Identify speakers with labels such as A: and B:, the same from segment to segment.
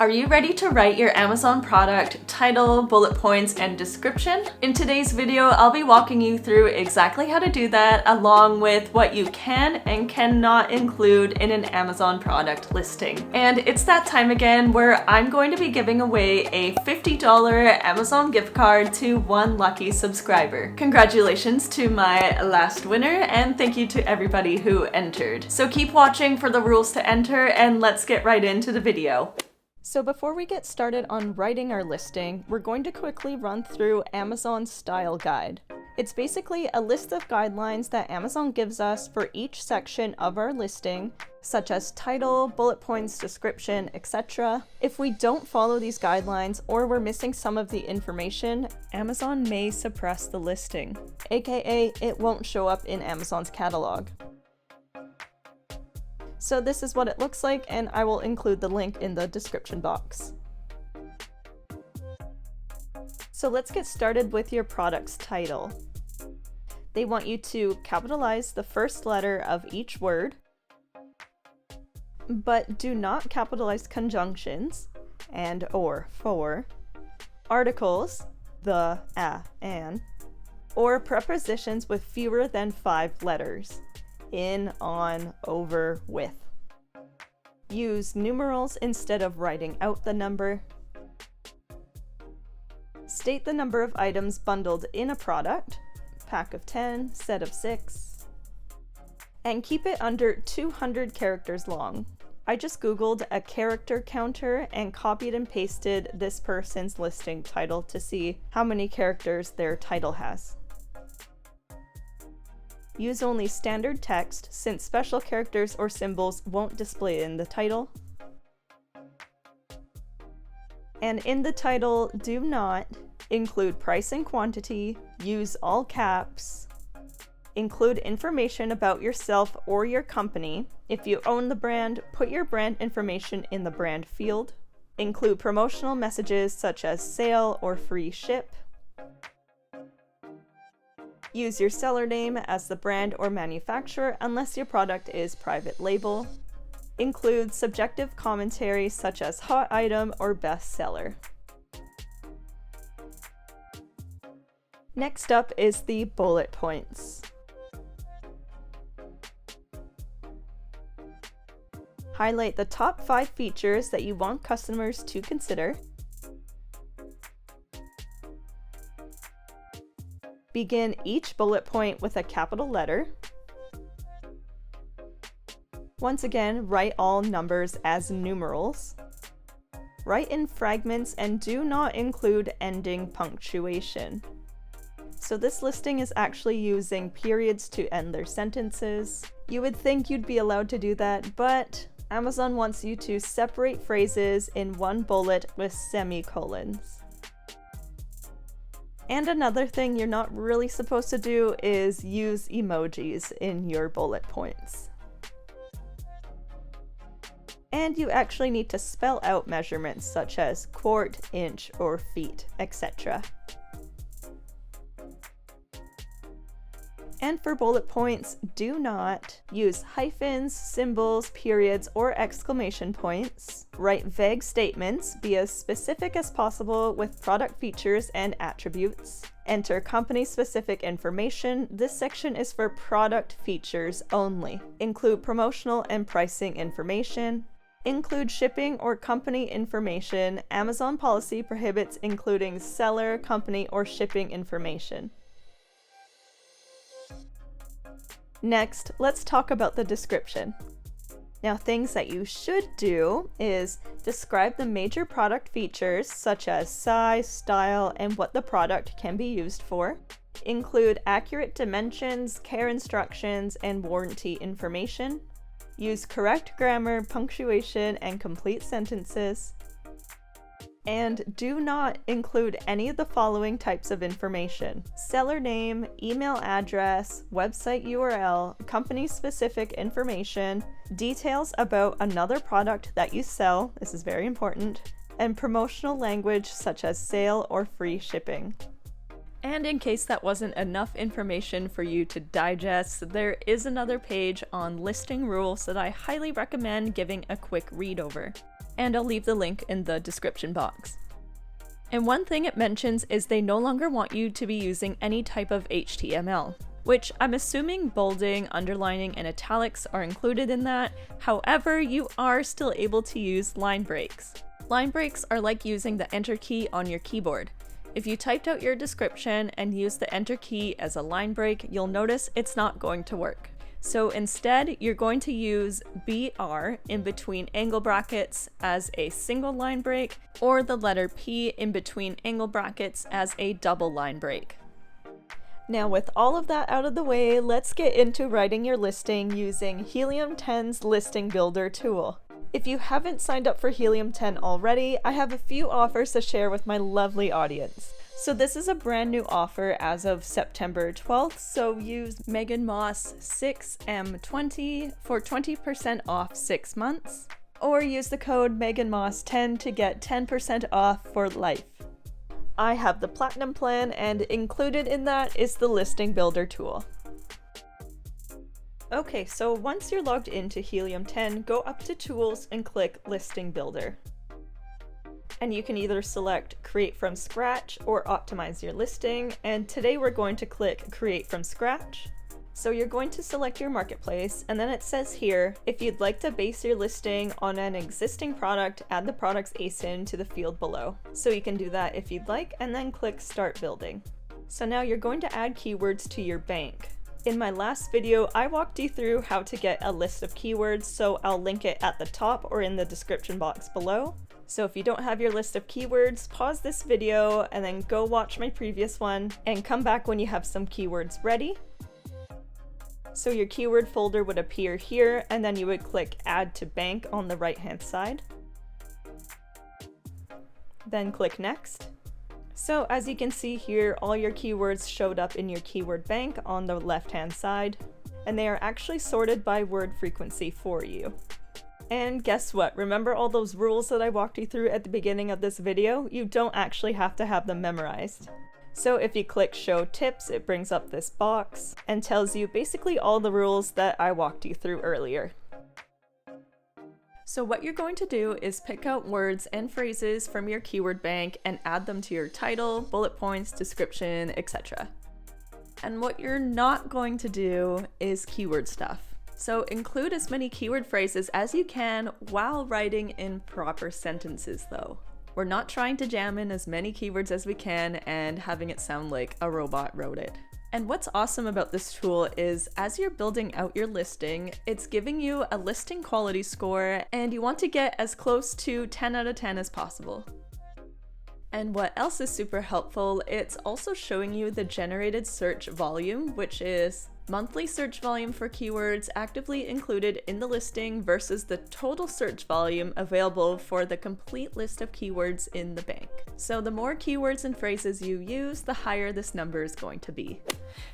A: Are you ready to write your Amazon product title, bullet points, and description? In today's video, I'll be walking you through exactly how to do that, along with what you can and cannot include in an Amazon product listing. And it's that time again where I'm going to be giving away a $50 Amazon gift card to one lucky subscriber. Congratulations to my last winner, and thank you to everybody who entered. So keep watching for the rules to enter, and let's get right into the video. So before we get started on writing our listing, we're going to quickly run through Amazon's style guide. It's basically a list of guidelines that Amazon gives us for each section of our listing, such as title, bullet points, description, etc. If we don't follow these guidelines or we're missing some of the information, Amazon may suppress the listing, aka it won't show up in Amazon's catalog. So this is what it looks like, and I will include the link in the description box. So let's get started with your product's title. They want you to capitalize the first letter of each word, but do not capitalize conjunctions, and, or, for, articles, the, an, or prepositions with fewer than 5 letters. In, on, over, with. Use numerals instead of writing out the number. State the number of items bundled in a product, pack of 10, set of 6. And keep it under 200 characters long. I just googled a character counter and copied and pasted this person's listing title to see how many characters their title has. Use only standard text, since special characters or symbols won't display in the title. And in the title, do not include price and quantity, use all caps, include information about yourself or your company. If you own the brand, put your brand information in the brand field. Include promotional messages such as sale or free ship. Use your seller name as the brand or manufacturer unless your product is private label. Include subjective commentary such as hot item or best seller. Next up is the bullet points. Highlight the top 5 features that you want customers to consider. Begin each bullet point with a capital letter. Once again, write all numbers as numerals. Write in fragments and do not include ending punctuation. So this listing is actually using periods to end their sentences. You would think you'd be allowed to do that, but Amazon wants you to separate phrases in one bullet with semicolons. And another thing you're not really supposed to do is use emojis in your bullet points. And you actually need to spell out measurements such as quart, inch, or feet, etc. And for bullet points, do not use hyphens, symbols, periods, or exclamation points. Write vague statements, be as specific as possible with product features and attributes. Enter company-specific information. This section is for product features only. Include promotional and pricing information. Include shipping or company information. Amazon policy prohibits including seller, company, or shipping information. Next, let's talk about the description. Now, things that you should do is describe the major product features such as size, style, and what the product can be used for. Include accurate dimensions, care instructions, and warranty information. Use correct grammar, punctuation, and complete sentences. And do not include any of the following types of information: seller name, email address, website URL, company-specific information, details about another product that you sell, this is very important, and promotional language such as sale or free shipping. And in case that wasn't enough information for you to digest, there is another page on listing rules that I highly recommend giving a quick read over. and I'll leave the link in the description box. And one thing it mentions is they no longer want you to be using any type of HTML, which I'm assuming bolding, underlining, and italics are included in that. However, you are still able to use line breaks. Line breaks are like using the Enter key on your keyboard. If you typed out your description and used the Enter key as a line break, you'll notice it's not going to work. So instead, you're going to use BR in between angle brackets as a single line break, or the letter P in between angle brackets as a double line break. Now with all of that out of the way, let's get into writing your listing using Helium 10's Listing Builder tool. If you haven't signed up for Helium 10 already, I have a few offers to share with my lovely audience. So this is a brand new offer as of September 12th, so use Megan Moss 6M20 for 20% off 6 months, or use the code MEGANMOSS10 to get 10% off for life. I have the Platinum plan, and included in that is the Listing Builder tool. Okay, so once you're logged into Helium 10, go up to Tools and click Listing Builder. And you can either select Create from Scratch or Optimize your listing, and today we're going to click Create from Scratch. So you're going to select your marketplace, and then it says here, if you'd like to base your listing on an existing product, add the product's ASIN to the field below. So you can do that if you'd like, and then click Start Building. So now you're going to add keywords to your bank. In my last video, I walked you through how to get a list of keywords, so I'll link it at the top or in the description box below. So if you don't have your list of keywords, pause this video and then go watch my previous one and come back when you have some keywords ready. So your keyword folder would appear here, and then you would click Add to Bank on the right-hand side. Then click Next. So as you can see here, all your keywords showed up in your keyword bank on the left-hand side, and they are actually sorted by word frequency for you. And guess what? Remember all those rules that I walked you through at the beginning of this video? You don't actually have to have them memorized. So if you click Show Tips, it brings up this box and tells you basically all the rules that I walked you through earlier. So what you're going to do is pick out words and phrases from your keyword bank and add them to your title, bullet points, description, etc. And what you're not going to do is keyword stuff. So include as many keyword phrases as you can while writing in proper sentences though. We're not trying to jam in as many keywords as we can and having it sound like a robot wrote it. And what's awesome about this tool is as you're building out your listing, it's giving you a listing quality score, and you want to get as close to 10 out of 10 as possible. And what else is super helpful, it's also showing you the generated search volume, which is monthly search volume for keywords actively included in the listing versus the total search volume available for the complete list of keywords in the bank. So the more keywords and phrases you use, the higher this number is going to be.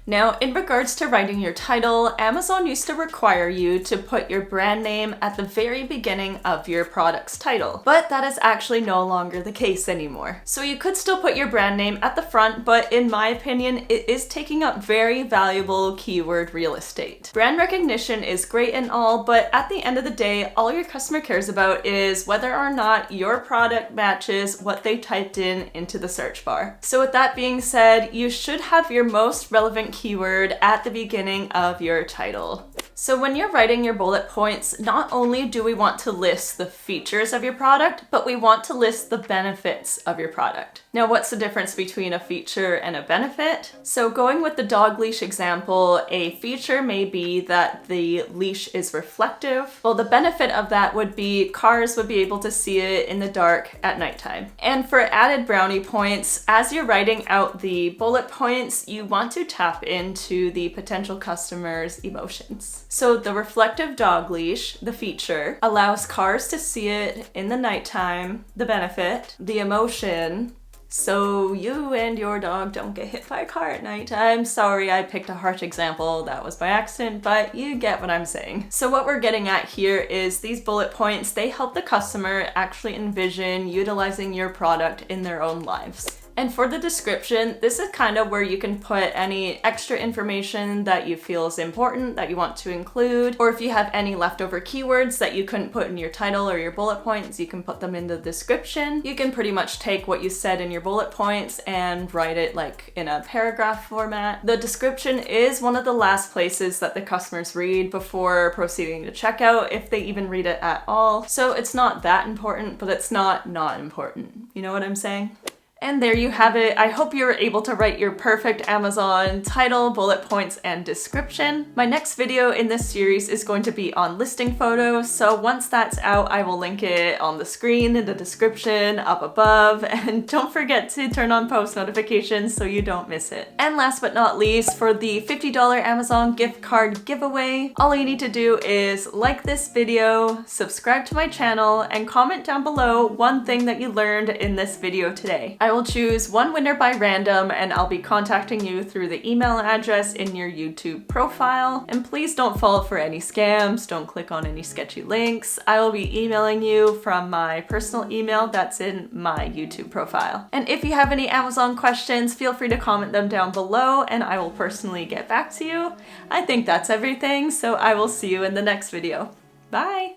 A: Now, in regards to writing your title, Amazon used to require you to put your brand name at the very beginning of your product's title, but that is actually no longer the case anymore. So you could still put your brand name at the front, but in my opinion, it is taking up very valuable keyword real estate. Brand recognition is great and all, but at the end of the day, all your customer cares about is whether or not your product matches what they typed in into the search bar. So with that being said, you should have your most relevant keyword at the beginning of your title. So when you're writing your bullet points, not only do we want to list the features of your product, but we want to list the benefits of your product. Now, what's the difference between a feature and a benefit? So going with the dog leash example, a feature may be that the leash is reflective. Well, the benefit of that would be cars would be able to see it in the dark at nighttime. And for added brownie points, as you're writing out the bullet points, you want to tap into the potential customer's emotions. So the reflective dog leash, the feature, allows cars to see it in the nighttime. The benefit, the emotion, so you and your dog don't get hit by a car at nighttime. Sorry, I picked a harsh example. That was by accident, but you get what I'm saying. So what we're getting at here is these bullet points, they help the customer actually envision utilizing your product in their own lives. And for the description, this is kind of where you can put any extra information that you feel is important that you want to include, or if you have any leftover keywords that you couldn't put in your title or your bullet points, you can put them in the description. You can pretty much take what you said in your bullet points and write it like in a paragraph format. The description is one of the last places that the customers read before proceeding to checkout, if they even read it at all. So it's not that important, but it's not important. You know what I'm saying? And there you have it. I hope you were able to write your perfect Amazon title, bullet points, and description. My next video in this series is going to be on listing photos, so once that's out, I will link it on the screen, in the description, up above, and don't forget to turn on post notifications so you don't miss it. And last but not least, for the $50 Amazon gift card giveaway, all you need to do is like this video, subscribe to my channel, and comment down below one thing that you learned in this video today. I will choose one winner by random, and I'll be contacting you through the email address in your YouTube profile. And please don't fall for any scams, don't click on any sketchy links. I will be emailing you from my personal email that's in my YouTube profile. And if you have any Amazon questions, feel free to comment them down below and I will personally get back to you. I think that's everything, so I will see you in the next video. Bye!